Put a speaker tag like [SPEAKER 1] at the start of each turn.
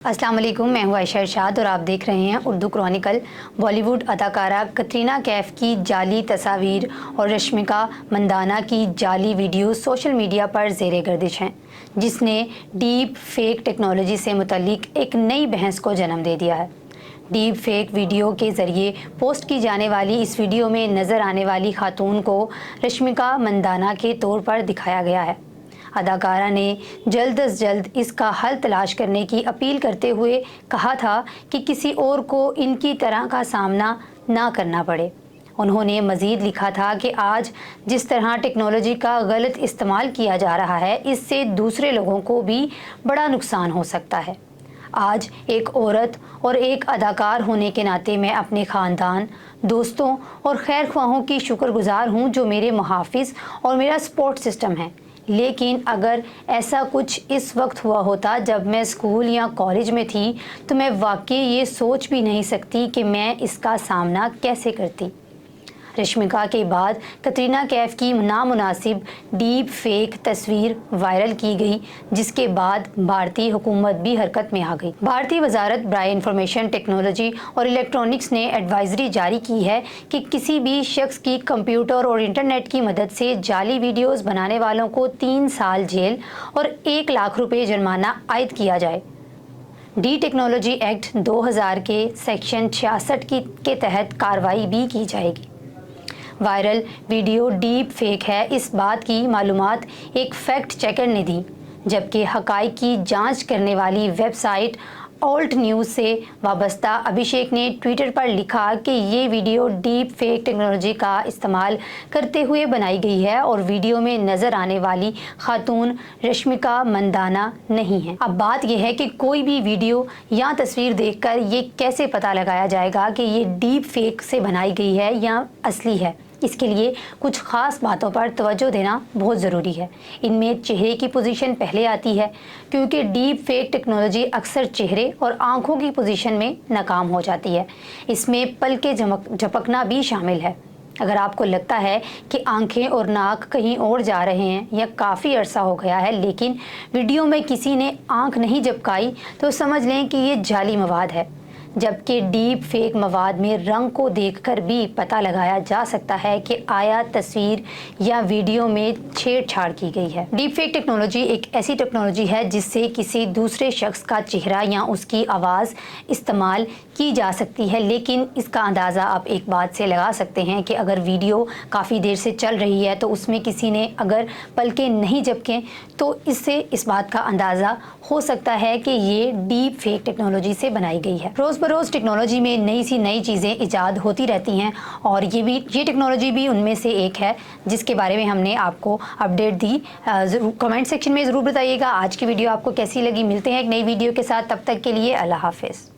[SPEAKER 1] अस्सलाम वालेकुम, मैं हूँ आयशा इरशाद और आप देख रहे हैं उर्दू क्रॉनिकल। बॉलीवुड अदाकारा कटरीना कैफ की जाली तस्वीर और रश्मिका मंदाना की जाली वीडियो सोशल मीडिया पर ज़ेरे गर्दिश हैं, जिसने डीप फेक टेक्नोलॉजी से मुतल्लिक एक नई बहस को जन्म दे दिया है। डीप फेक वीडियो के ज़रिए पोस्ट की जाने वाली इस वीडियो में नज़र आने वाली खातून को रश्मिका मंदाना के तौर पर दिखाया गया है। अदाकारा ने जल्द अज जल्द इसका हल तलाश करने की अपील करते हुए कहा था कि किसी और को इनकी तरह का सामना ना करना पड़े। उन्होंने मज़ीद लिखा था कि आज जिस तरह टेक्नोलॉजी का गलत इस्तेमाल किया जा रहा है, इससे दूसरे लोगों को भी बड़ा नुकसान हो सकता है। आज एक औरत और एक अदाकार होने के नाते मैं अपने ख़ानदान, दोस्तों और खैर ख्वाहों की शुक्रगुजार हूँ जो मेरे मुहाफ़िज़ और मेरा सपोर्ट सिस्टम है। लेकिन अगर ऐसा कुछ इस वक्त हुआ होता जब मैं स्कूल या कॉलेज में थी, तो मैं वाकई ये सोच भी नहीं सकती कि मैं इसका सामना कैसे करती। रश्मिका के बाद कटरीना कैफ की नामुनासिब डीप फेक तस्वीर वायरल की गई, जिसके बाद भारतीय हुकूमत भी हरकत में आ गई। भारतीय वजारत बराए इंफॉर्मेशन टेक्नोलॉजी और इलेक्ट्रॉनिक्स ने एडवाइजरी जारी की है कि किसी भी शख्स की कंप्यूटर और इंटरनेट की मदद से जाली वीडियोस बनाने वालों को 3 साल जेल और 1 लाख रुपये जुर्माना आयद किया जाए। डी टेक्नोलॉजी एक्ट 2000 के सेक्शन 66 के तहत कार्रवाई भी की जाएगी। वायरल वीडियो डीप फेक है, इस बात की मालूमात एक फैक्ट चेकर ने दी, जबकि हक़ाइक़ की जांच करने वाली वेबसाइट ऑल्ट न्यूज़ से वाबस्ता अभिषेक ने ट्विटर पर लिखा कि ये वीडियो डीप फेक टेक्नोलॉजी का इस्तेमाल करते हुए बनाई गई है और वीडियो में नज़र आने वाली खातून रश्मिका मंदाना नहीं है। अब बात यह है कि कोई भी वीडियो या तस्वीर देखकर ये कैसे पता लगाया जाएगा कि ये डीप फेक से बनाई गई है या असली है। इसके लिए कुछ ख़ास बातों पर तवज्जो देना बहुत ज़रूरी है। इनमें चेहरे की पोजीशन पहले आती है, क्योंकि डीप फेक टेक्नोलॉजी अक्सर चेहरे और आँखों की पोजीशन में नाकाम हो जाती है। इसमें पलकें झपकना भी शामिल है। अगर आपको लगता है कि आंखें और नाक कहीं और जा रहे हैं या काफ़ी अरसा हो गया है लेकिन वीडियो में किसी ने आँख नहीं झपकाई, तो समझ लें कि ये जाली मवाद है। जबकि डीप फेक मवाद में रंग को देखकर भी पता लगाया जा सकता है कि आया तस्वीर या वीडियो में छेड़छाड़ की गई है। डीप फेक टेक्नोलॉजी एक ऐसी टेक्नोलॉजी है जिससे किसी दूसरे शख्स का चेहरा या उसकी आवाज़ इस्तेमाल की जा सकती है, लेकिन इसका अंदाज़ा आप एक बात से लगा सकते हैं कि अगर वीडियो काफ़ी देर से चल रही है तो उसमें किसी ने अगर पलकें नहीं झपकें तो इससे इस बात का अंदाज़ा हो सकता है कि ये डीप फेक टेक्नोलॉजी से बनाई गई है। रोज़ बरोज़ टेक्नोलॉजी में नई सी नई चीज़ें ईजाद होती रहती हैं और ये टेक्नोलॉजी भी उनमें से एक है जिसके बारे में हमने आपको अपडेट दी। कमेंट सेक्शन में ज़रूर बताइएगा आज की वीडियो आपको कैसी लगी। मिलते हैं एक नई वीडियो के साथ, तब तक के लिए अल्लाह हाफ़िज़।